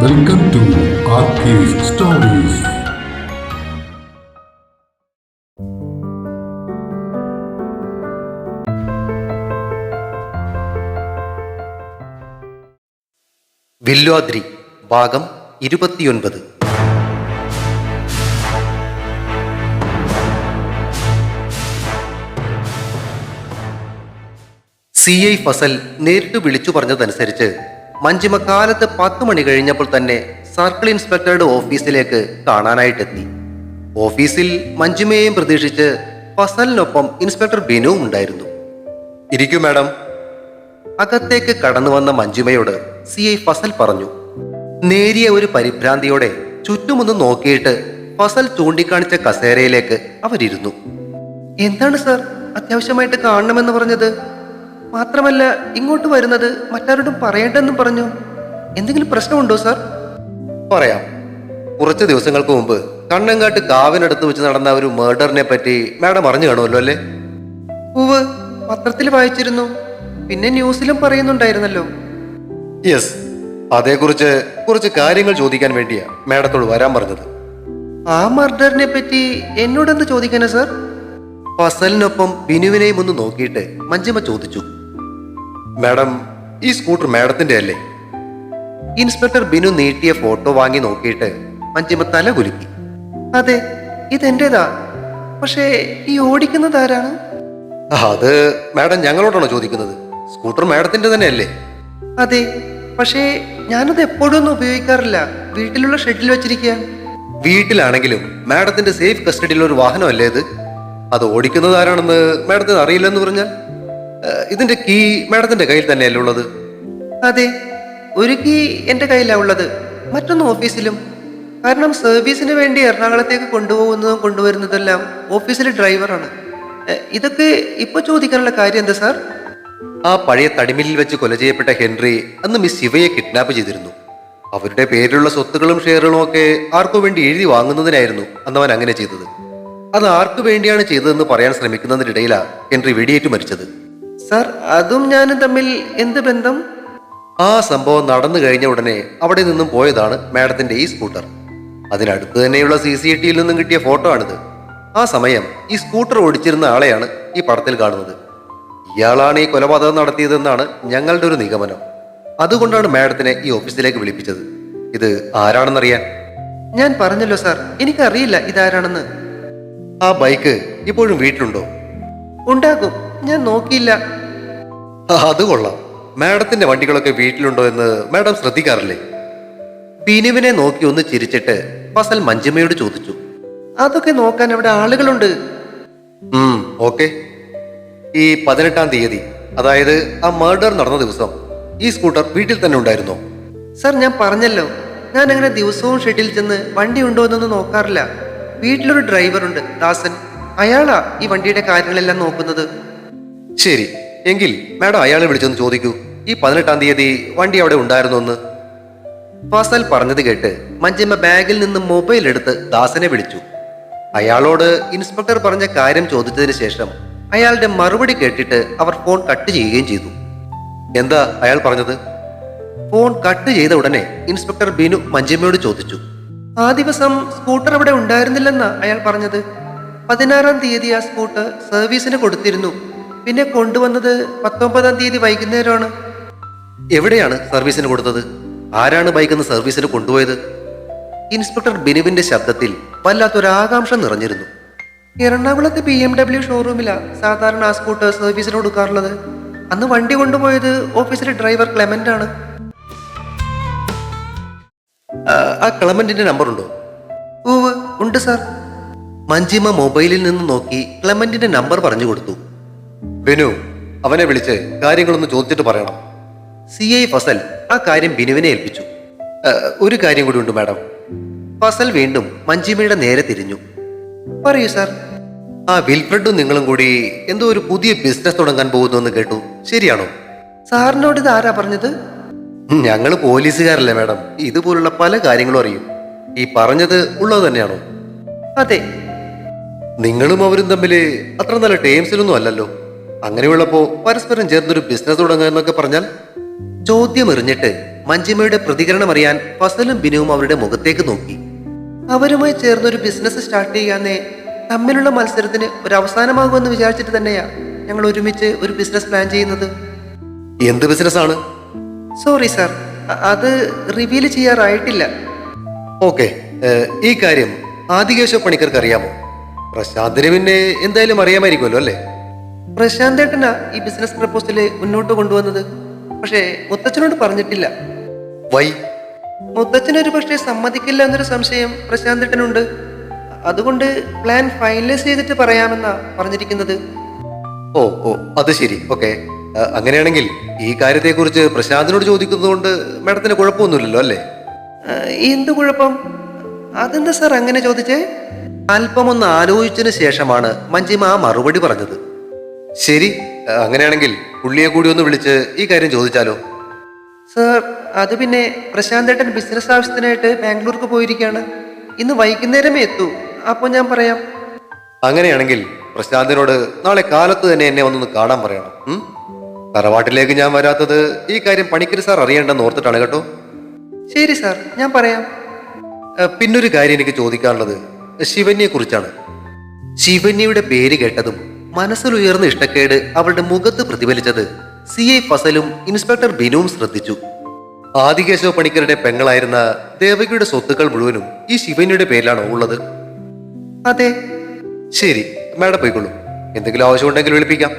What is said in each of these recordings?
Welcome to RK's Stories. Vilwadri ഭാഗം 29. CI Fasal നേരിട്ട് വിളിച്ചു പറഞ്ഞതനുസരിച്ച് മഞ്ജിമ കാലത്ത് 10 മണി കഴിഞ്ഞപ്പോൾ തന്നെ സർക്കിൾ ഇൻസ്പെക്ടറുടെ ഓഫീസിലേക്ക് കാണാനായിട്ടെത്തി. ഓഫീസിൽ മഞ്ജിമയെയും പ്രതീക്ഷിച്ച് ഫസലിനൊപ്പം ഇൻസ്പെക്ടർ ബിനുവും ഉണ്ടായിരുന്നു. ഇരിക്കൂ മാഡം. അകത്തേക്ക് കടന്നു വന്ന മഞ്ജിമയോട് CI ഫസൽ പറഞ്ഞു. നേരിയ ഒരു പരിഭ്രാന്തിയോടെ ചുറ്റുമൊന്ന് നോക്കിയിട്ട് ഫസൽ ചൂണ്ടിക്കാണിച്ച കസേരയിലേക്ക് അവരിരുന്നു. എന്താണ് സാർ അത്യാവശ്യമായിട്ട് കാണണമെന്ന് പറഞ്ഞത്? മാത്രമല്ല ഇങ്ങോട്ട് വരുന്നത് മറ്റാരോടും പറയേണ്ടെന്നും പറഞ്ഞു. എന്തെങ്കിലും പ്രശ്നമുണ്ടോ സാർ? പറയാം. കുറച്ച് ദിവസങ്ങൾക്ക് മുമ്പ് കണ്ണങ്കാട്ട് കാവിനടുത്ത് വെച്ച് നടന്ന ഒരു മേർഡറിനെ പറ്റി മാഡം അറിഞ്ഞു കാണുമല്ലോ അല്ലേ? ഉവ്, പത്രത്തിൽ വായിച്ചിരുന്നു. പിന്നെ ന്യൂസിലും പറയുന്നുണ്ടായിരുന്നല്ലോ. യെസ്, അതേക്കുറിച്ച് കുറച്ച് കാര്യങ്ങൾ ചോദിക്കാൻ വേണ്ടിയാ മാഡത്തോട് വരാൻ പറഞ്ഞത്. ആ മർഡറിനെ പറ്റി എന്നോടെന്ത് ചോദിക്കാനാ സാർ? ഫസലിനൊപ്പം ബിനുവിനെയും ഒന്ന് നോക്കിയിട്ട് മഞ്ജിമ ചോദിച്ചു. മാഡം, ഈ സ്കൂട്ടർ മാഡത്തിന്റെ അല്ലേ? ഇൻസ്പെക്ടർ ബിനു നീട്ടിയ ഫോട്ടോ വാങ്ങി നോക്കിയിട്ട് മഞ്ജിമ തല കുലുക്കി. അതെ, ഇതെന്റേതാ. പക്ഷേ ഈ ഓടിക്കുന്നത് ആരാണ്? അത് മാഡം ഞങ്ങളോടാണോ ചോദിക്കുന്നത്? സ്കൂട്ടർ മാഡത്തിന്റെ തന്നെ അല്ലേ? അതെ, പക്ഷേ ഞാനത് എപ്പോഴും ഒന്നും ഉപയോഗിക്കാറില്ല. വീട്ടിലുള്ള ഷെഡിൽ വെച്ചിരിക്കുക. വീട്ടിലാണെങ്കിലും മാഡത്തിന്റെ സേഫ് കസ്റ്റഡിയിലുള്ള ഒരു വാഹനമല്ലേ ഇത്? അത് ഓടിക്കുന്നത് ആരാണെന്ന് മാഡത്തിന് അറിയില്ലെന്ന് പറഞ്ഞാൽ ഇതിന്റെ കീ മാഡത്തിന്റെ കയ്യിൽ തന്നെയല്ലേ ഉള്ളത്? അതെ, ഒരു കീ എന്റെ കയ്യിലാണ് ഉള്ളത്, മറ്റൊന്ന് ഓഫീസിലും. കാരണം സർവീസിന് വേണ്ടി എറണാകുളത്തേക്ക് കൊണ്ടുപോകുന്നതും കൊണ്ടുവരുന്നതെല്ലാം ഓഫീസിലെ ഡ്രൈവറാണ്. ഇതൊക്കെ ഇപ്പൊ ചോദിക്കാനുള്ള കാര്യം എന്താ സാർ? ആ പഴയ തടിമില്ലിൽ വെച്ച് കൊല ചെയ്യപ്പെട്ട ഹെൻറി അന്ന് മിസ് ശിവയെ കിഡ്നാപ്പ് ചെയ്തിരുന്നു. അവരുടെ പേരിലുള്ള സ്വത്തുക്കളും ഷെയറുകളും ഒക്കെ ആർക്കു വേണ്ടി എഴുതി വാങ്ങുന്നതിനായിരുന്നു അന്നവൻ അങ്ങനെ ചെയ്തത്. അത് ആർക്കു വേണ്ടിയാണ് ചെയ്തതെന്ന് പറയാൻ ശ്രമിക്കുന്നതിനിടയിലാണ് ഹെൻറി വെടിയേറ്റ് മരിച്ചത്. സാർ, അതും ഞാനും തമ്മിൽ എന്ത് ബന്ധം? ആ സംഭവം നടന്നു കഴിഞ്ഞ ഉടനെ അവിടെ നിന്നും പോയതാണ് മാഡത്തിന്റെ ഈ സ്കൂട്ടർ. അതിനടുത്ത് തന്നെയുള്ള CCTVയിൽ നിന്നും കിട്ടിയ ഫോട്ടോ ആണിത്. ആ സമയം ഈ സ്കൂട്ടർ ഓടിച്ചിരുന്ന ആളെയാണ് ഈ പടത്തിൽ കാണുന്നത്. ഇയാളാണ് ഈ കൊലപാതകം നടത്തിയതെന്നാണ് ഞങ്ങളുടെ ഒരു നിഗമനം. അതുകൊണ്ടാണ് മാഡത്തിനെ ഈ ഓഫീസിലേക്ക് വിളിപ്പിച്ചത്. ഇത് ആരാണെന്നറിയാൻ? ഞാൻ പറഞ്ഞല്ലോ സാർ, എനിക്കറിയില്ല ഇതാരാണെന്ന്. ആ ബൈക്ക് ഇപ്പോഴും വീട്ടിലുണ്ടോ? ഉണ്ടാകും, ഞാൻ നോക്കിയില്ല. അത് കൊള്ളാം. മാഡത്തിന്റെ വണ്ടികളൊക്കെ വീട്ടിലുണ്ടോ എന്ന് മാഡം ശ്രദ്ധിക്കാറില്ലേ? ബിനുവിനെ നോക്കി ഒന്ന് ചിരിച്ചിട്ട് ഫസൽ മഞ്ജിമയോട് ചോദിച്ചു. അതൊക്കെ നോക്കാൻ അവിടെ ആളുകളുണ്ട്. ഓക്കെ. ഈ 18-ാം തീയതി, അതായത് ആ മർഡർ നടന്ന ദിവസം ഈ സ്കൂട്ടർ വീട്ടിൽ തന്നെ ഉണ്ടായിരുന്നോ? സാർ, ഞാൻ പറഞ്ഞല്ലോ, ഞാൻ അങ്ങനെ ദിവസവും ഷെഡിൽ ചെന്ന് വണ്ടി ഉണ്ടോ എന്നൊന്നും നോക്കാറില്ല. വീട്ടിലൊരു ഡ്രൈവറുണ്ട്, ദാസൻ. അയാളാ ഈ വണ്ടിയുടെ കാര്യങ്ങളെല്ലാം നോക്കുന്നത്. ശരി, എങ്കിൽ മാഡം അയാളെ വിളിച്ചൊന്ന് ചോദിക്കൂ, ഈ 18-ാം തീയതി വണ്ടി അവിടെ ഉണ്ടായിരുന്നോ എന്ന്. ഫസൽ പറഞ്ഞത് കേട്ട് മഞ്ജിമ ബാഗിൽ നിന്ന് മൊബൈൽ എടുത്ത് ദാസനെ വിളിച്ചു. അയാളോട് ഇൻസ്പെക്ടർ പറഞ്ഞ കാര്യം ചോദിച്ചതിന് ശേഷം അയാളുടെ മറുപടി കേട്ടിട്ട് അവർ ഫോൺ കട്ട് ചെയ്യുകയും ചെയ്തു. എന്താ അയാൾ പറഞ്ഞത്? ഫോൺ കട്ട് ചെയ്ത ഉടനെ ഇൻസ്പെക്ടർ ബിനു മഞ്ജിമയോട് ചോദിച്ചു. ആ ദിവസം സ്കൂട്ടർ അവിടെ ഉണ്ടായിരുന്നില്ലെന്നാ അയാൾ പറഞ്ഞത്. 16-ാം തീയതി ആ സ്കൂട്ടർ സർവീസിന് കൊടുത്തിരുന്നു. പിന്നെ കൊണ്ടുവന്നത് 19-ാം തീയതി വൈകുന്നേരമാണ്. എവിടെയാണ് സർവീസിന് കൊടുത്തത്? ആരാണ് ബൈക്കിന്ന് സർവീസിന് കൊണ്ടുപോയത്? ഇൻസ്പെക്ടർ ബിനുവിന്റെ ശബ്ദത്തിൽ വല്ലാത്തൊരാകാംക്ഷ നിറഞ്ഞിരുന്നു. എറണാകുളത്തെ BMW ഷോറൂമിലാ സാധാരണ ആ സ്കൂട്ടർ സർവീസിന് കൊടുക്കാറുള്ളത്. അന്ന് വണ്ടി കൊണ്ടുപോയത് ഓഫീസിലെ ഡ്രൈവർ ക്ലെമന്റ് ആണ്. ആ ക്ലെമന്റിന്റെ നമ്പർ ഉണ്ടോ? ഓവ്, ഉണ്ട് സാർ. മഞ്ജിമ മൊബൈലിൽ നിന്ന് നോക്കി ക്ലെമന്റിന്റെ നമ്പർ പറഞ്ഞു കൊടുത്തു. ബിനു, അവനെ വിളിച്ച് കാര്യങ്ങളൊന്ന് ചോദിച്ചിട്ട് പറയണം. CI ഫസൽ ആ കാര്യം ബിനുവിനെ ഏൽപ്പിച്ചു. ഒരു കാര്യം കൂടി ഉണ്ട് മാഡം. ഫസൽ വീണ്ടും മഞ്ജിമയുടെ നേരെ തിരിഞ്ഞു. പറയൂ സാർ. ആ വിൽഫ്രഡും നിങ്ങളും കൂടി എന്തോ ഒരു പുതിയ ബിസിനസ് തുടങ്ങാൻ പോകുന്നു എന്ന് കേട്ടു, ശരിയാണോ? സാറിനോട് ഇത് ആരാ പറഞ്ഞത്? ഞങ്ങൾ പോലീസുകാരല്ലേ മാഡം, ഇതുപോലുള്ള പല കാര്യങ്ങളും അറിയും. ഈ പറഞ്ഞത് ഉള്ളത് തന്നെയാണോ? അതെ. നിങ്ങളും അവരും തമ്മിൽ അത്ര നല്ല ടേംസിലൊന്നും അല്ലല്ലോ. അങ്ങനെയുള്ളപ്പോ പരസ്പരം ചേർന്നൊരു ബിസിനസ് തുടങ്ങുക എന്നൊക്കെ പറഞ്ഞാൽ? ചോദ്യം എറിഞ്ഞിട്ട് മഞ്ജിമയുടെ പ്രതികരണം അറിയാൻ ഫസലും ബിനുവും അവരുടെ മുഖത്തേക്ക് നോക്കി. അവരുമായി ചേർന്നൊരു ബിസിനസ് സ്റ്റാർട്ട് ചെയ്യാന്നേ തമ്മിലുള്ള മത്സരത്തിന് ഒരു അവസാനമാകുമെന്ന് വിചാരിച്ചിട്ട് തന്നെയാ ഞങ്ങൾ ഒരുമിച്ച് ഒരു ബിസിനസ് പ്ലാൻ ചെയ്യുന്നത്. എന്ത് ബിസിനസ് ആണ്? സോറി സാർ, അത് റിവീൽ ചെയ്യാറായിട്ടില്ല. ഓക്കെ, ഈ കാര്യം ആദികേശവ പണിക്കർക്ക് അറിയാമോ? പ്രശാന്തിന് പിന്നെ എന്തായാലും അറിയാമായിരിക്കുമല്ലോ അല്ലേ? പ്രശാന്ത് ഏട്ടനാ ഈ ബിസിനസ് പ്രപ്പോസല് മുന്നോട്ട് കൊണ്ടുവന്നത്. പക്ഷേ മുത്തച്ഛനോട് പറഞ്ഞിട്ടില്ല. വൈ? മുത്തച്ഛനൊരു പക്ഷേ സമ്മതിക്കില്ല എന്നൊരു സംശയം പ്രശാന്ത് ഏട്ടനുണ്ട്. അതുകൊണ്ട് പ്ലാൻ ഫൈനലൈസ് ചെയ്തിട്ട് പറയാമെന്നാ പറഞ്ഞിരിക്കുന്നത്. ഓ ഓ അത് ശരി. ഓക്കെ, അങ്ങനെയാണെങ്കിൽ ഈ കാര്യത്തെക്കുറിച്ച് പ്രശാന്തിനോട് ചോദിക്കുന്നതുകൊണ്ട് മാഡത്തിന് കുഴപ്പമൊന്നുമില്ലല്ലോ അല്ലേ? എന്ത് കുഴപ്പം? അതെന്താ സാർ അങ്ങനെ ചോദിച്ചേ? അല്പം ഒന്ന് ആലോചിച്ചതിന് ശേഷമാണ് മഞ്ജിമ ആ മറുപടി പറഞ്ഞത്. ശരി, അങ്ങനെയാണെങ്കിൽ പുള്ളിയെ കൂടി ഒന്ന് വിളിച്ച് ഈ കാര്യം ചോദിച്ചാലോ? സാർ, അത് പിന്നെ പ്രശാന്തേട്ടൻ ബിസിനസ് ആവശ്യത്തിനായിട്ട് ബാംഗ്ലൂർക്ക് പോയിരിക്കുകയാണ്. ഇന്ന് വൈകുന്നേരമേ എത്തൂ. അപ്പോൾ ഞാൻ പറയാം. അങ്ങനെയാണെങ്കിൽ പ്രശാന്തിനോട് നാളെ കാലത്ത് തന്നെ എന്നെ ഒന്നൊന്ന് കാണാൻ പറയണം. തറവാട്ടിലേക്ക് ഞാൻ വരാത്തത് ഈ കാര്യം പണിക്കര് സാർ അറിയേണ്ടെന്ന് ഓർത്തിട്ടാണ് കേട്ടോ. ശരി സാർ, ഞാൻ പറയാം. പിന്നൊരു കാര്യം എനിക്ക് ചോദിക്കാനുള്ളത് ശിവന്യെ കുറിച്ചാണ്. ശിവന്യയുടെ പേര് കേട്ടതും മനസ്സിലുയർന്ന ഇഷ്ടക്കേട് അവളുടെ മുഖത്ത് പ്രതിഫലിച്ചത് CI ഫസലും ഇൻസ്പെക്ടർ ബിനുവും ശ്രദ്ധിച്ചു. ആദികേശവ പണിക്കരുടെ പെങ്ങളായിരുന്ന ദേവകിയുടെ സ്വത്തുക്കൾ മുഴുവനും ഈ ശിവന്യയുടെ പേരിലാണോ ഉള്ളത്? അതെ. ശരി, മാഡം പോയിക്കൊള്ളൂ. എന്തെങ്കിലും ആവശ്യമുണ്ടെങ്കിൽ വിളിപ്പിക്കാം.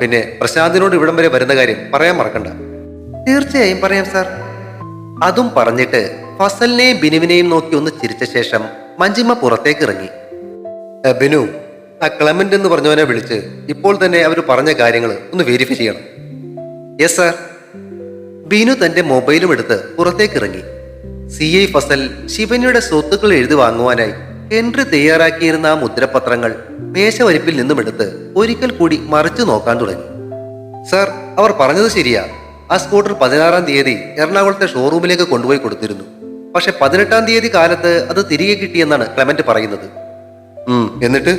പിന്നെ പ്രശാന്തിനോട് ഇവിടം വരെ വരുന്ന കാര്യം പറയാൻ മറക്കണ്ട. തീർച്ചയായും പറയാം സാർ. അതും പറഞ്ഞിട്ട് ഫസലിനെയും ബിനുവിനെയും നോക്കി ഒന്ന് ചിരിച്ച ശേഷം മഞ്ജിമ പുറത്തേക്ക് ഇറങ്ങി. ബിനു, ആ ക്ലെമന്റ് എന്ന് പറഞ്ഞവനെ വിളിച്ച് ഇപ്പോൾ തന്നെ അവർ പറഞ്ഞ കാര്യങ്ങൾ ഒന്ന് വെരിഫൈ ചെയ്യണം. Yes sir. ബിനു തന്റെ മൊബൈലും എടുത്ത് പുറത്തേക്ക് ഇറങ്ങി. CI ഫസൽ ശിവന്യയുടെ സ്വത്തുക്കൾ എഴുതി വാങ്ങുവാനായി ഹെൻറി തയ്യാറാക്കിയിരുന്ന ആ മുദ്രപത്രങ്ങൾ മേശവരിപ്പിൽ നിന്നും എടുത്ത് ഒരിക്കൽ കൂടി മറിച്ചു നോക്കാൻ തുടങ്ങി. സാർ, അവർ പറഞ്ഞത് ശരിയാ. ആ സ്കൂട്ടർ 16-ാം തീയതി എറണാകുളത്തെ ഷോറൂമിലേക്ക് കൊണ്ടുപോയി കൊടുത്തിരുന്നു. പക്ഷെ 18-ാം തീയതി കാലത്ത് അത് തിരികെ കിട്ടിയെന്നാണ് ക്ലെമന്റ് പറയുന്നത്. എന്നിട്ട്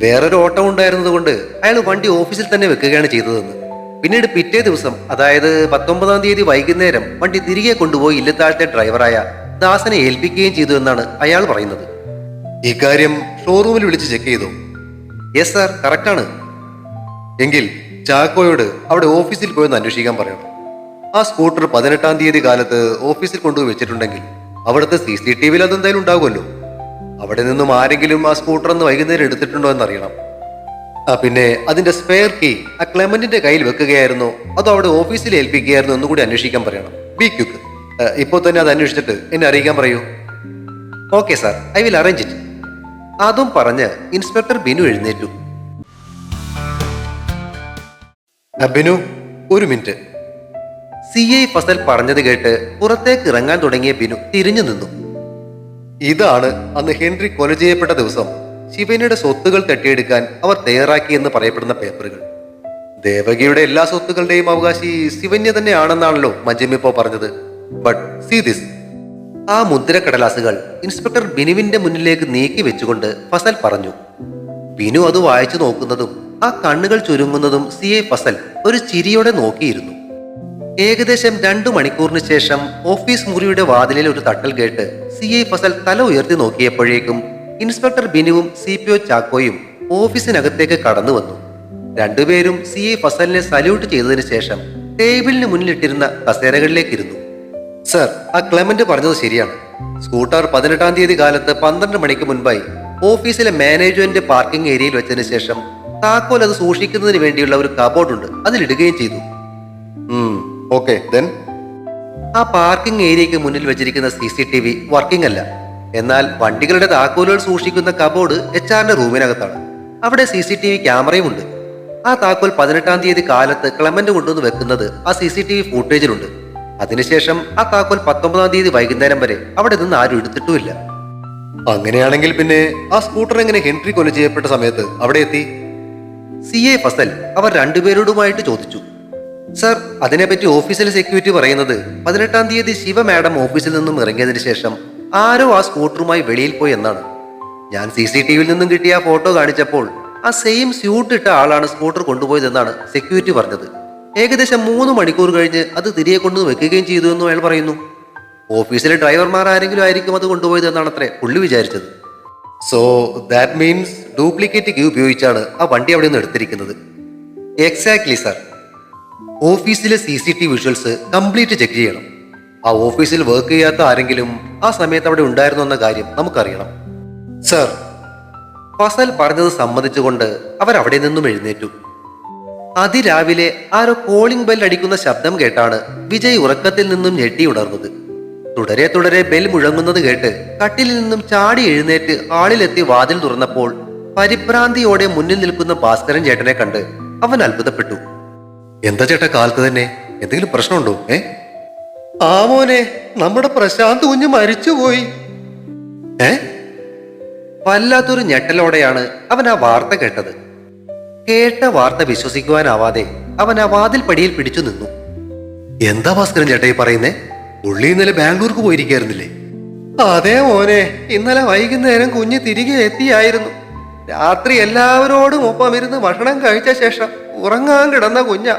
വേറൊരു ഓട്ടം ഉണ്ടായിരുന്നത് കൊണ്ട് അയാൾ വണ്ടി ഓഫീസിൽ തന്നെ വെക്കുകയാണ് ചെയ്തതെന്ന്. പിന്നീട് പിറ്റേ ദിവസം, അതായത് 19-ാം തീയതി വൈകുന്നേരം വണ്ടി തിരികെ കൊണ്ടുപോയി ഇല്ലത്താഴത്തെ ഡ്രൈവറായ ദാസനെ ഏൽപ്പിക്കുകയും ചെയ്തു എന്നാണ് അയാൾ പറയുന്നത്. ഇക്കാര്യം ഷോറൂമിൽ വിളിച്ച് ചെക്ക് ചെയ്തു? യെസ് സാർ, കറക്റ്റാണ്. എങ്കിൽ ചാക്കോയോട് അവിടെ ഓഫീസിൽ പോയെന്ന് അന്വേഷിക്കാൻ പറയണം. ആ സ്കൂട്ടർ 18-ാം തീയതി കാലത്ത് ഓഫീസിൽ കൊണ്ടുപോയി വെച്ചിട്ടുണ്ടെങ്കിൽ അവിടുത്തെ CCTVയിൽ അതെന്തായാലും ഉണ്ടാകുമല്ലോ. അവിടെ നിന്നും ആരെങ്കിലും ആ സ്കൂട്ടർ ഒന്ന് വൈകുന്നേരം എടുത്തിട്ടുണ്ടോ എന്നറിയണം. പിന്നെ അതിന്റെ സ്പെയർ കീ ആ ക്ലെമന്റിന്റെ കയ്യിൽ വെക്കുകയായിരുന്നോ അതോ അവിടെ ഓഫീസിൽ ഏൽപ്പിക്കുകയായിരുന്നോ എന്നുകൂടി അന്വേഷിക്കാൻ പറയണം. Be quick. ഇപ്പോൾ തന്നെ അത് അന്വേഷിച്ചിട്ട് എന്നെ അറിയിക്കാൻ പറയൂ. Okay sir, I will arrange it. അതും പറഞ്ഞ് ഇൻസ്പെക്ടർ ബിനു എഴുന്നേറ്റു. ബിനു, ഒരു മിനിറ്റ്. CI ഫസൽ പറഞ്ഞത് കേട്ട് പുറത്തേക്ക് ഇറങ്ങാൻ തുടങ്ങിയ ബിനു തിരിഞ്ഞു നിന്നു. ഇതാണ് അന്ന് ഹെൻറി കൊല ചെയ്യപ്പെട്ട ദിവസം ശിവന്യയുടെ സ്വത്തുകൾ തട്ടിയെടുക്കാൻ അവർ തയ്യാറാക്കിയെന്ന് പറയപ്പെടുന്ന പേപ്പറുകൾ. ദേവകിയുടെ എല്ലാ സ്വത്തുക്കളുടെയും അവകാശി ശിവന്യ തന്നെയാണെന്നാണല്ലോ മഞ്ജിമ ഇപ്പോ പറഞ്ഞത്. But see this. ആ മുദ്രക്കടലാസുകൾ ഇൻസ്പെക്ടർ ബിനുവിന്റെ മുന്നിലേക്ക് നീക്കി വെച്ചുകൊണ്ട് ഫസൽ പറഞ്ഞു. ബിനു അത് വായിച്ചു നോക്കുന്നതും ആ കണ്ണുകൾ ചുരുങ്ങുന്നതും CI ഫസൽ ഒരു ചിരിയോടെ നോക്കിയിരുന്നു. ഏകദേശം 2 മണിക്കൂറിന് ശേഷം ഓഫീസ് മുറിയുടെ വാതിലിൽ ഒരു തട്ടൽ കേട്ട് CI ഫസൽ തല ഉയർത്തി നോക്കിയപ്പോഴേക്കും ഇൻസ്പെക്ടർ ബിനുവും CPO ചാക്കോയും ഓഫീസിനകത്തേക്ക് കടന്നു വന്നു. രണ്ടുപേരും CI ഫസലിനെ സല്യൂട്ട് ചെയ്തതിനു ശേഷം ടേബിളിന് മുന്നിലിട്ടിരുന്ന കസേരകളിലേക്ക് ഇരുന്നു. സർ, ആ ക്ലെമന്റ് പറഞ്ഞത് ശരിയാണ്. സ്കൂട്ടർ 18-ാം തീയതി കാലത്ത് 12 മണിക്ക് മുൻപായി ഓഫീസിലെ മാനേജ്മെന്റ് പാർക്കിംഗ് ഏരിയയിൽ വെച്ചതിന് ശേഷം താക്കോൽ അത് സൂക്ഷിക്കുന്നതിന് വേണ്ടിയുള്ള ഒരു കബോർഡ് ഉണ്ട്, അതിലിടുകയും ചെയ്തു. ഓക്കെ, ദെൻ ആ പാർക്കിംഗ് ഏരിയയ്ക്ക് മുന്നിൽ വെച്ചിരിക്കുന്ന CCTV വർക്കിംഗ് അല്ല. എന്നാൽ വണ്ടികളുടെ താക്കോലുകൾ സൂക്ഷിക്കുന്ന കബോർഡ് HR-ന്റെ റൂമിനകത്താണ്. അവിടെ CCTV ക്യാമറയും ഉണ്ട്. ആ താക്കോൽ 18-ാം തീയതി കാലത്ത് ക്ലെമന്റ് കൊണ്ടുവന്ന് വെക്കുന്നത് ആ CCTV ഫൂട്ടേജിലുണ്ട്. അതിനുശേഷം ആ താക്കോൽ 19-ാം തീയതി വൈകുന്നേരം വരെ അവിടെ നിന്ന് ആരും എടുത്തിട്ടുമില്ല. അങ്ങനെയാണെങ്കിൽ പിന്നെ ആ സ്കൂട്ടർ എങ്ങനെ ഹെൻറി കൊല ചെയ്യപ്പെട്ട സമയത്ത് അവിടെ എത്തി? CI ഫസൽ അവർ രണ്ടുപേരോടുമായിട്ട് ചോദിച്ചു. സർ, അതിനെപ്പറ്റി ഓഫീസിലെ സെക്യൂരിറ്റി പറയുന്നത് 18-ാം തീയതി ശിവ മാഡം ഓഫീസിൽ നിന്നും ഇറങ്ങിയതിനു ശേഷം ആരോ ആ സ്കൂട്ടറുമായി വെളിയിൽ പോയി എന്നാണ്. ഞാൻ CCTVയിൽ നിന്നും കിട്ടിയ ആ ഫോട്ടോ കാണിച്ചപ്പോൾ ആ സെയിം സ്യൂട്ട് ഇട്ട ആളാണ് സ്കൂട്ടർ കൊണ്ടുപോയതെന്നാണ് സെക്യൂരിറ്റി പറഞ്ഞത്. ഏകദേശം 3 മണിക്കൂർ കഴിഞ്ഞ് അത് തിരികെ കൊണ്ടു വെക്കുകയും ചെയ്തു എന്നും അയാൾ പറയുന്നു. ഓഫീസിലെ ഡ്രൈവർമാർ ആരെങ്കിലും ആയിരിക്കും അത് കൊണ്ടുപോയത് എന്നാണ് അത്രേ പുള്ളി വിചാരിച്ചത്. So that means duplicate key ഉപയോഗിച്ചാണ് ആ വണ്ടി അവിടെ നിന്ന് എടുത്തിരിക്കുന്നത്. Exactly sir. ഓഫീസിലെ CCTV വിഷ്വൽസ് കംപ്ലീറ്റ് ചെക്ക് ചെയ്യണം. ആ ഓഫീസിൽ വർക്ക് ചെയ്യാത്ത ആരെങ്കിലും ആ സമയത്ത് അവിടെ ഉണ്ടായിരുന്നു എന്ന കാര്യം നമുക്കറിയണം സർ. ഫസൽ പറഞ്ഞത് സമ്മതിച്ചുകൊണ്ട് അവരവിടെ നിന്നും എഴുന്നേറ്റു. അതിരാവിലെ ആരോ കോളിംഗ് ബെൽ അടിക്കുന്ന ശബ്ദം കേട്ടാണ് വിജയ് ഉറക്കത്തിൽ നിന്നും ഞെട്ടി ഉണർന്നത്. തുടരെ തുടരെ ബെൽ മുഴങ്ങുന്നത് കേട്ട് കട്ടിലിൽ നിന്നും ചാടി എഴുന്നേറ്റ് ഹാളിലെത്തി വാതിൽ തുറന്നപ്പോൾ പരിഭ്രാന്തിയോടെ മുന്നിൽ നിൽക്കുന്ന ഭാസ്കരൻ ചേട്ടനെ കണ്ട് അവൻ അത്ഭുതപ്പെട്ടു. എന്താ ചേട്ടാ കാലത്ത് തന്നെ, എന്തെങ്കിലും പ്രശ്നമുണ്ടോ? ആ മോനെ, നമ്മുടെ പ്രശാന്ത് കുഞ്ഞ് മരിച്ചുപോയി. വല്ലാത്തൊരു ഞെട്ടലോടെയാണ് അവൻ ആ വാർത്ത കേട്ടത്. കേട്ട വാർത്ത വിശ്വസിക്കുവാനാവാതെ അവൻ ആ വാതിൽ പടിയിൽ പിടിച്ചു നിന്നു. എന്താ ഭാസ്കരൻ ചേട്ടാ ഈ പറയുന്നേ? പുള്ളി ഇന്നലെ ബാംഗ്ലൂർക്ക് പോയിരിക്കായിരുന്നില്ലേ? അതെ മോനെ, ഇന്നലെ വൈകുന്നേരം കുഞ്ഞ് തിരികെ എത്തിയായിരുന്നു. രാത്രി എല്ലാവരോടും ഒപ്പം ഇരുന്ന് ഭക്ഷണം കഴിച്ച ശേഷം ഉറങ്ങാൻ കിടന്ന കുഞ്ഞ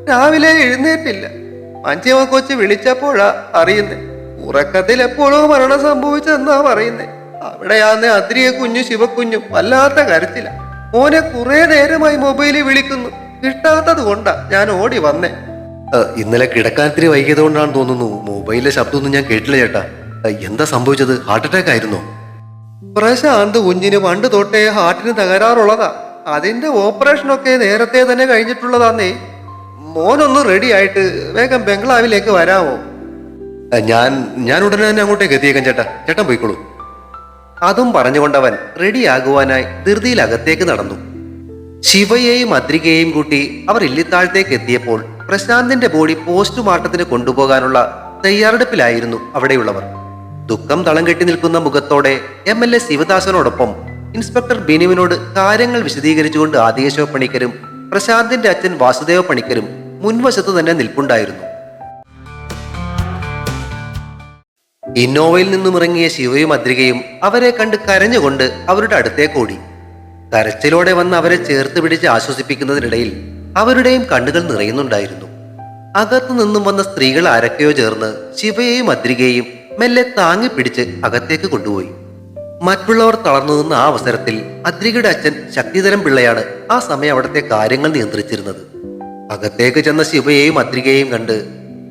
രാവിലെ എഴുന്നേറ്റില്ല. മഞ്ചിമ കൊച്ച് വിളിച്ചപ്പോഴാ അറിയുന്നേ. ഉറക്കത്തിൽ എപ്പോഴോ മരണം സംഭവിച്ചെന്നാ പറയുന്നേ. അവിടെയാന്ന് അദ്രിയ കുഞ്ഞും ശിവക്കുഞ്ഞും വല്ലാത്ത കരച്ചില്ല. മോനെ കുറെ നേരമായി മൊബൈലിൽ വിളിക്കുന്നു, കിട്ടാത്തത് കൊണ്ടാ ഞാൻ ഓടി വന്നേ. ഇന്നലെ കിടക്കാനത്തിരി വൈകിയത് കൊണ്ടാണ് തോന്നുന്നു മൊബൈലിലെ ശബ്ദമൊന്നും ഞാൻ കേട്ടില്ല ചേട്ടാ. എന്താ സംഭവിച്ചത്? ഹാർട്ട് അറ്റാക്ക് ആയിരുന്നോ? പ്രശാന്ത് കുഞ്ഞിന് പണ്ട് തൊട്ടേ ഹാർട്ടിന് തകരാറുള്ളതാ. അതിന്റെ ഓപ്പറേഷനൊക്കെ നേരത്തെ തന്നെ കഴിഞ്ഞിട്ടുള്ളതാന്നേ. മോനൊന്ന് റെഡി ആയിട്ട് വേഗം ബംഗ്ലാവിലേക്ക് വരാമോ? ഞാൻ ഉടനെ തന്നെ അങ്ങോട്ടേക്ക് എത്തിയേക്കാം ചേട്ടാ. ചേട്ടൻ പോയിക്കോളൂ. അതും പറഞ്ഞുകൊണ്ടവൻ റെഡിയാകുവാനായി ധൃതിയിൽ അകത്തേക്ക് നടന്നു. ശിവയെയും അദ്രികയെയും കൂട്ടി അവർ ഇല്ലിത്താഴത്തേക്ക് എത്തിയപ്പോൾ പ്രശാന്തിന്റെ ബോഡി പോസ്റ്റ്മോർട്ടത്തിന് കൊണ്ടുപോകാനുള്ള തയ്യാറെടുപ്പിലായിരുന്നു അവിടെയുള്ളവർ. ദുഃഖം തളം കെട്ടി നിൽക്കുന്ന മുഖത്തോടെ MLA ശിവദാസനോടൊപ്പം ഇൻസ്പെക്ടർ ബിനുവിനോട് കാര്യങ്ങൾ വിശദീകരിച്ചുകൊണ്ട് ആദികേശവ പണിക്കരും പ്രശാന്തിന്റെ അച്ഛൻ വാസുദേവ പണിക്കരും മുൻവശത്ത് തന്നെ നിൽപ്പുണ്ടായിരുന്നു. ഇന്നോവയിൽ നിന്നും ഇറങ്ങിയ ശിവയും അദ്രികയും അവരെ കണ്ട് കരഞ്ഞുകൊണ്ട് അവരുടെ അടുത്തേക്ക് ഓടി. കരച്ചിലോടെ വന്ന് അവരെ ചേർത്ത് പിടിച്ച് ആശ്വസിപ്പിക്കുന്നതിനിടയിൽ അവരുടെയും കണ്ണുകൾ നിറയുന്നുണ്ടായിരുന്നു. അകത്തു നിന്നും വന്ന സ്ത്രീകൾ ആരൊക്കെയോ ചേർന്ന് ശിവയെയും അദ്രികയെയും മെല്ലെ താങ്ങി പിടിച്ച് അകത്തേക്ക് കൊണ്ടുപോയി. മറ്റുള്ളവർ തളർന്നു നിന്ന ആ അവസരത്തിൽ അദ്രികയുടെ അച്ഛൻ ശക്തിധരൻ പിള്ളയാണ് ആ സമയം അവിടുത്തെ കാര്യങ്ങൾ നിയന്ത്രിച്ചിരുന്നത്. അകത്തേക്ക് ചെന്ന ശിവയെയും അദ്രികയെയും കണ്ട്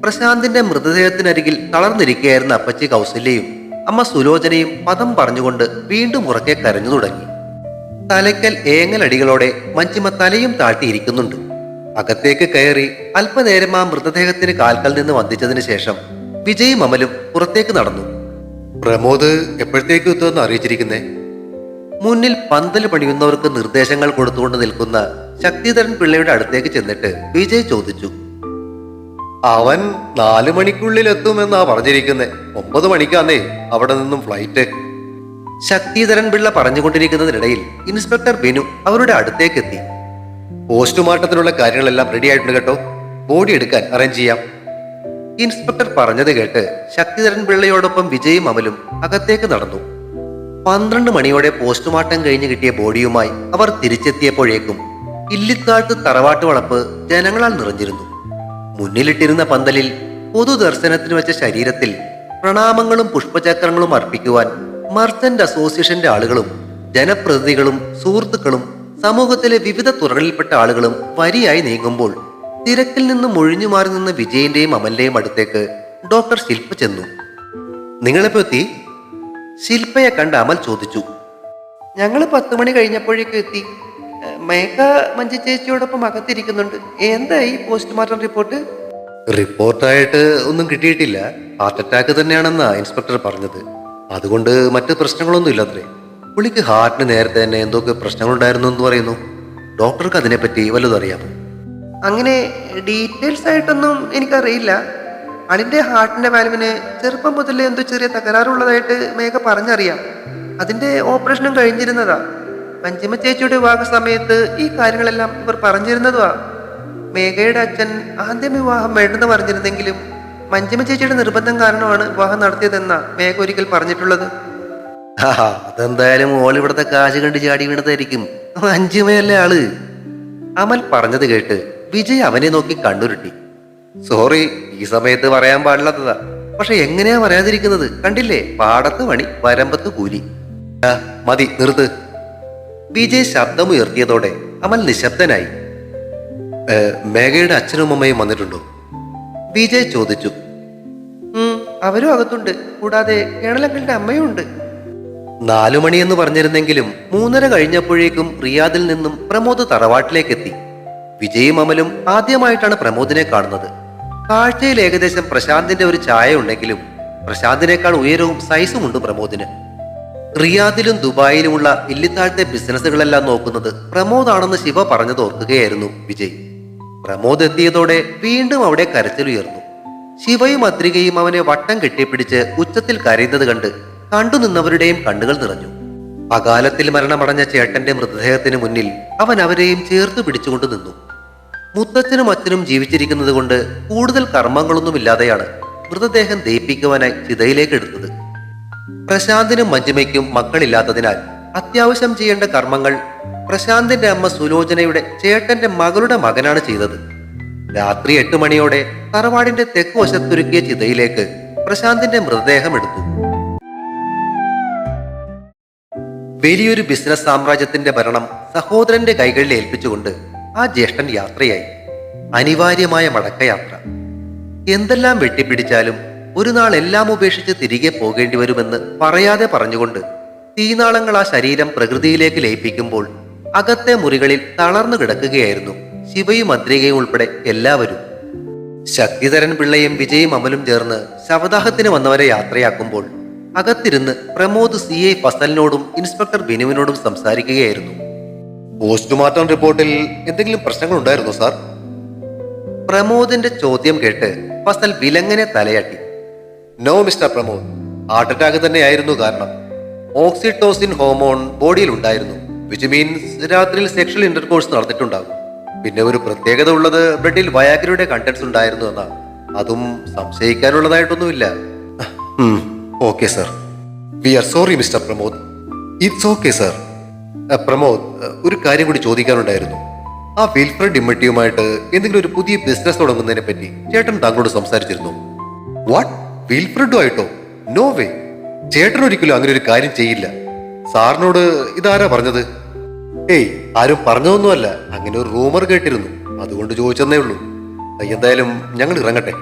പ്രശാന്തിന്റെ മൃതദേഹത്തിനരികിൽ തളർന്നിരിക്കുകയായിരുന്ന അപ്പച്ചി കൗസല്യയും അമ്മ സുലോചനയും പദം പറഞ്ഞുകൊണ്ട് വീണ്ടും ഉറക്കെ കരഞ്ഞു തുടങ്ങി. തലയ്ക്കൽ ഏങ്ങലടികളോടെ മഞ്ചിമ തലയും താഴ്ത്തിയിരിക്കുന്നുണ്ട്. അകത്തേക്ക് കയറി അല്പനേരം ആ മൃതദേഹത്തിന് കാൽക്കൽ നിന്ന് വന്ദിച്ചതിന് ശേഷം വിജയും അമലും പുറത്തേക്ക് നടന്നു. പ്രമോദ് എപ്പോഴത്തേക്ക് എത്തുമെന്ന് അറിയിച്ചിരിക്കുന്നേ? മുന്നിൽ പന്തൽ പണിയുന്നവർക്ക് നിർദ്ദേശങ്ങൾ കൊടുത്തുകൊണ്ട് നിൽക്കുന്ന ശക്തിധരൻ പിള്ളയുടെ അടുത്തേക്ക് ചെന്നിട്ട് വിജയ് ചോദിച്ചു. അവൻ 4 മണിക്കുള്ളിൽ എത്തുമെന്നാ പറഞ്ഞിരിക്കുന്നേ. 9 മണിക്കാന്നേ അവിടെ നിന്നും ഫ്ലൈറ്റ്. ശക്തിധരൻ പിള്ള പറഞ്ഞുകൊണ്ടിരിക്കുന്നതിനിടയിൽ ഇൻസ്പെക്ടർ ബിനു അവരുടെ അടുത്തേക്ക് എത്തി. പോസ്റ്റ്മോർട്ടത്തിനുള്ള കാര്യങ്ങളെല്ലാം റെഡി ആയിട്ടുണ്ട് കേട്ടോ, ബോഡി എടുക്കാൻ അറേഞ്ച് ചെയ്യാം. ഇൻസ്പെക്ടർ പറഞ്ഞത് കേട്ട് ശക്തിധരൻ പിള്ളയോടൊപ്പം വിജയും അമലും അകത്തേക്ക് നടന്നു. 12 മണിയോടെ പോസ്റ്റ്മോർട്ടം കഴിഞ്ഞ് കിട്ടിയ ബോഡിയുമായി അവർ തിരിച്ചെത്തിയപ്പോഴേക്കും ഇല്ലിത്താഴത്ത് തറവാട്ട് വളപ്പ് ജനങ്ങളാൽ നിറഞ്ഞിരുന്നു. മുന്നിലിട്ടിരുന്ന പന്തലിൽ പൊതുദർശനത്തിന് വെച്ച ശരീരത്തിൽ പ്രണാമങ്ങളും പുഷ്പചക്രങ്ങളും അർപ്പിക്കുവാൻ മർച്ചന്റ് അസോസിയേഷന്റെ ആളുകളും ജനപ്രതിനിധികളും സുഹൃത്തുക്കളും സമൂഹത്തിലെ വിവിധ തുറകളിൽപ്പെട്ട ആളുകളും വരിയായി നീങ്ങുമ്പോൾ തിരക്കിൽ നിന്നും ഒഴിഞ്ഞു മാറി നിന്ന വിജയന്റെയും അമലിന്റെയും അടുത്തേക്ക് ഡോക്ടർ ശില്പ ചെന്നു. നിങ്ങളിപ്പോ എത്തി? ശില്പയെ കണ്ട് അമൽ ചോദിച്ചു. ഞങ്ങൾ 10 മണി കഴിഞ്ഞപ്പോഴേക്കും എത്തി. മേഘ മഞ്ജു ചേച്ചിയോടൊപ്പം അകത്തിരിക്കുന്നുണ്ട്. എന്തായി പോസ്റ്റ്മോർട്ടം റിപ്പോർട്ട്? റിപ്പോർട്ടായിട്ട് ഒന്നും കിട്ടിയിട്ടില്ല. ഹാർട്ട് അറ്റാക്ക് തന്നെയാണെന്നാ ഇൻസ്പെക്ടർ പറഞ്ഞത്. അതുകൊണ്ട് മറ്റ് പ്രശ്നങ്ങളൊന്നും ഇല്ലത്രേ. പുള്ളിക്ക് ഹാർട്ടിന് നേരത്തെ തന്നെ എന്തൊക്കെ പ്രശ്നങ്ങളുണ്ടായിരുന്നു എന്ന് പറയുന്നു. ഡോക്ടർക്ക് അതിനെപ്പറ്റി വല്ലതും അറിയാമോ? അങ്ങനെ ഡീറ്റെയിൽസ് ആയിട്ടൊന്നും എനിക്കറിയില്ല. ആളിന്റെ ഹാർട്ടിന്റെ വാൽവിന് ചെറുപ്പം മുതലേ എന്തോ ചെറിയ തകരാറുള്ളതായിട്ട് മേഘ പറഞ്ഞറിയാം. അതിന്റെ ഓപ്പറേഷനും കഴിഞ്ഞിരുന്നതാ. മഞ്ജിമ ചേച്ചിയുടെ വിവാഹ സമയത്ത് ഈ കാര്യങ്ങളെല്ലാം ഇവർ പറഞ്ഞിരുന്നതുവാ. മേഘയുടെ അച്ഛൻ ആദ്യം വിവാഹം വേണ്ടെന്ന് പറഞ്ഞിരുന്നെങ്കിലും മഞ്ജിമ ചേച്ചിയുടെ നിർബന്ധം കാരണമാണ് വിവാഹം നടത്തിയതെന്നാ മേഘ ഒരിക്കൽ പറഞ്ഞിട്ടുള്ളത്. അതെന്തായാലും ഓൾ ഇവിടുത്തെ കാശ് കണ്ട് ചാടി വീണതായിരിക്കും. മഞ്ജിമയല്ലേ ആള്. അമൽ പറഞ്ഞത് കേട്ട് വിജയ് അവനെ നോക്കി കണ്ണുരുട്ടി. സോറി, ഈ സമയത്ത് പറയാൻ പാടില്ലാത്തതാ. പക്ഷെ എങ്ങനെയാ പറയാതിരിക്കുന്നത്? കണ്ടില്ലേ, പാടത്ത് പണി വരമ്പത്ത് കൂലി. ആ, മതി, നിർത്ത്. വിജയ് ശബ്ദമുയർത്തിയതോടെ അമൽ നിശബ്ദനായി. മേഘയുടെ അച്ഛനും അമ്മയും വന്നിട്ടുണ്ടോ? വിജയ് ചോദിച്ചു. അവരും അകത്തുണ്ട്. കൂടാതെ കേണലങ്കിളിന്റെ അമ്മയും ഉണ്ട്. 4 മണിയെന്ന് പറഞ്ഞിരുന്നെങ്കിലും 3:30 കഴിഞ്ഞപ്പോഴേക്കും റിയാദിൽ നിന്നും പ്രമോദ് തറവാട്ടിലേക്കെത്തി. വിജയും അമലും ആദ്യമായിട്ടാണ് പ്രമോദിനെ കാണുന്നത്. കാഴ്ചയിൽ ഏകദേശം പ്രശാന്തിന്റെ ഒരു ഛായ ഉണ്ടെങ്കിലും പ്രശാന്തിനേക്കാൾ ഉയരവും സൈസും ഉണ്ട് പ്രമോദിന്. റിയാദിലും ദുബായിലുമുള്ള ഇല്ലിത്താഴത്തെ ബിസിനസ്സുകളെല്ലാം നോക്കുന്നത് പ്രമോദാണെന്ന് ശിവ പറഞ്ഞത് ഓർക്കുകയായിരുന്നു വിജയ്. പ്രമോദ് എത്തിയതോടെ വീണ്ടും അവിടെ കരച്ചിലുയർന്നു. ശിവയും അദ്രികയും അവനെ വട്ടം കെട്ടിപ്പിടിച്ച് ഉച്ചത്തിൽ കരയുന്നത് കണ്ടു നിന്നവരുടെയും കണ്ണുകൾ നിറഞ്ഞു. അകാലത്തിൽ മരണമടഞ്ഞ ചേട്ടന്റെ മൃതദേഹത്തിന് മുന്നിൽ അവൻ അവരെയും ചേർത്ത് പിടിച്ചുകൊണ്ട് നിന്നു. മുത്തച്ഛനും അച്ഛനും ജീവിച്ചിരിക്കുന്നത് കൊണ്ട് കൂടുതൽ കർമ്മങ്ങളൊന്നുമില്ലാതെയാണ് മൃതദേഹം ദയിപ്പിക്കുവാനായി ചിതയിലേക്ക് എടുത്തത്. പ്രശാന്തിനും മഞ്ജിമയ്ക്കും മക്കളില്ലാത്തതിനാൽ അത്യാവശ്യം ചെയ്യേണ്ട കർമ്മങ്ങൾ പ്രശാന്തിന്റെ അമ്മ സുലോചനയുടെ ചേട്ടന്റെ മകളുടെ മകനാണ് ചെയ്തത്. രാത്രി 8 മണിയോടെ തറവാടിന്റെ തെക്ക് വശത്തൊരുക്കിയ ചിതയിലേക്ക് പ്രശാന്തിന്റെ മൃതദേഹം എടുത്തു. വലിയൊരു ബിസിനസ് സാമ്രാജ്യത്തിന്റെ ഭരണം സഹോദരന്റെ കൈകളിൽ ഏൽപ്പിച്ചുകൊണ്ട് ആ ജ്യേഷ്ഠൻ യാത്രയായി. അനിവാര്യമായ മടക്കയാത്ര. എന്തെല്ലാം വെട്ടിപ്പിടിച്ചാലും ഒരു നാൾ എല്ലാം ഉപേക്ഷിച്ച് തിരികെ പോകേണ്ടി വരുമെന്ന് പറയാതെ പറഞ്ഞുകൊണ്ട് തീനാളങ്ങൾ ആ ശരീരം പ്രകൃതിയിലേക്ക് ലയിപ്പിക്കുമ്പോൾ അകത്തെ മുറികളിൽ തളർന്നു കിടക്കുകയായിരുന്നു ശിവയും അദ്രികയും ഉൾപ്പെടെ എല്ലാവരും. ശക്തിധരൻ പിള്ളയും വിജയും അമലും ചേർന്ന് ശവദാഹത്തിന് വന്നവരെ യാത്രയാക്കുമ്പോൾ അകത്തിരുന്ന് പ്രമോദ് CI ഫസലിനോടും ഇൻസ്പെക്ടർ ബിനുവിനോടും സംസാരിക്കുകയായിരുന്നു. പോസ്റ്റ്മോർട്ടം റിപ്പോർട്ടിൽ എന്തെങ്കിലും പ്രശ്നങ്ങൾ ഉണ്ടായിരുന്നോ സാർ? പ്രമോദിന്റെ ചോദ്യം കേട്ട് ഫസൽ വിലങ്ങനെ തലയാട്ടി. No mister Pramod, heart attack തന്നെയായിരുന്നു കാരണം. ഓക്സിറ്റോസിൻ ഹോർമോൺ ബോഡിയിൽ ഉണ്ടായിരുന്നു, വിച്ച് മീൻസ് രാത്രിയിൽ സെക്ഷൽ ഇന്റർകോഴ്സ് നടന്നിട്ടുണ്ടാകും. പിന്നെ ഒരു പ്രത്യേകത ഉള്ളത് ബ്ലഡിൽ വയാഗ്രയുടെ കണ്ടൻസ് ഉണ്ടായിരുന്നു എന്നാണ്. അതും സംശയിക്കാനുള്ളതായിട്ടൊന്നുമില്ല. Okay sir. We are sorry mister Pramod. It's okay sir. Pramod, ഒരു കാര്യം കൂടി ചോദിക്കാനുണ്ടായിരുന്നു. ആ വിൽഫ്രഡ് ഇമ്മട്ടിയുമായിട്ട് എന്തെങ്കിലും ഒരു പുതിയ ബിസിനസ് തുടങ്ങുന്നതിനെ പറ്റി ചേട്ടൻ താങ്കളോട് സംസാരിച്ചിരുന്നു? വാട്ട്, വിൽഫ്രഡുമായിട്ടോ? No way. ചേട്ടൻ ഒരിക്കലും അങ്ങനെ ഒരു കാര്യം ചെയ്യില്ല. സാറിനോട് ഇതാരാ പറഞ്ഞത്? ഏയ്, ആരും പറഞ്ഞതൊന്നുമല്ല. അങ്ങനെ ഒരു റൂമർ കേട്ടിരുന്നു, അതുകൊണ്ട് ചോദിച്ചെന്നേ ഉള്ളൂ. എന്തായാലും ഞങ്ങൾ ഇറങ്ങട്ടെ.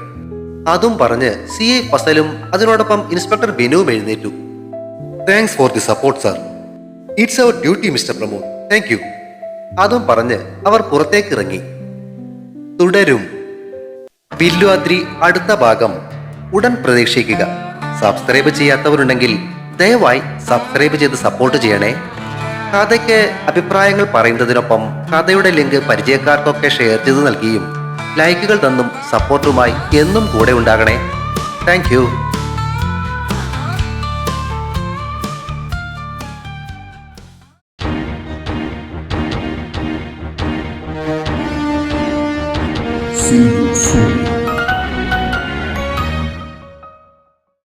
അതും പറഞ്ഞ് CI ഫസലും അതിനോടൊപ്പം ഇൻസ്പെക്ടർ ബിനുവും എഴുന്നേറ്റു. Thanks for the support sir. It's our duty mister Pramod. Thank you. അതും പറഞ്ഞ് അവർ പുറത്തേക്ക് ഇറങ്ങി. തുടരും. വില്ലുവാദ്രി അടുത്ത ഭാഗം ഉടൻ പ്രതീക്ഷിക്കുക. സബ്സ്ക്രൈബ് ചെയ്യാത്തവരുണ്ടെങ്കിൽ ദയവായി സബ്സ്ക്രൈബ് ചെയ്ത് സപ്പോർട്ട് ചെയ്യണേ. കഥയ്ക്ക് അഭിപ്രായങ്ങൾ പറയുന്നതിനൊപ്പം കഥയുടെ ലിങ്ക് പരിചയക്കാർക്കൊക്കെ ഷെയർ ചെയ്ത് നൽകിയും ലൈക്കുകൾ തന്നും സപ്പോർട്ടുമായി എന്നും കൂടെ ഉണ്ടാകണേ. Thank you. See you soon.